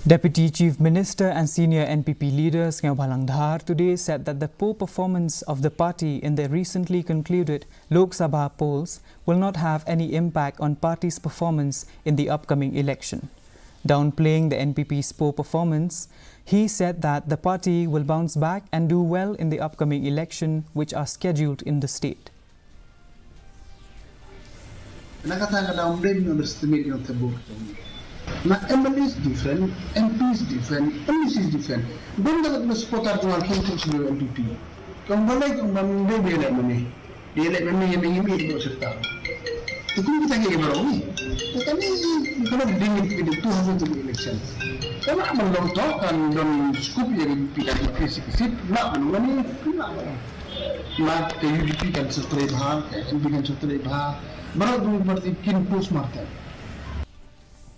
Deputy Chief Minister and senior NPP leader Sniawbhalang Dhar today said that the poor performance of the party in the recently concluded Lok Sabha polls will not have any impact on party's performance in the upcoming election. Downplaying the NPP's poor performance, he said that the party will bounce back and do well in the upcoming election which are scheduled in the state. Now, MLA is different, MP is different, MLC is different. Don't let us put our control to the MPP. Come on, like one day, we let money. They let me make it. The good thing about me, you cannot bring it with the 200 elections. Come on, I'm long talk and don't scoop your MP seat, not money. Not the UDP can sustain her, MP can sustain her, but I don't want to keep post market.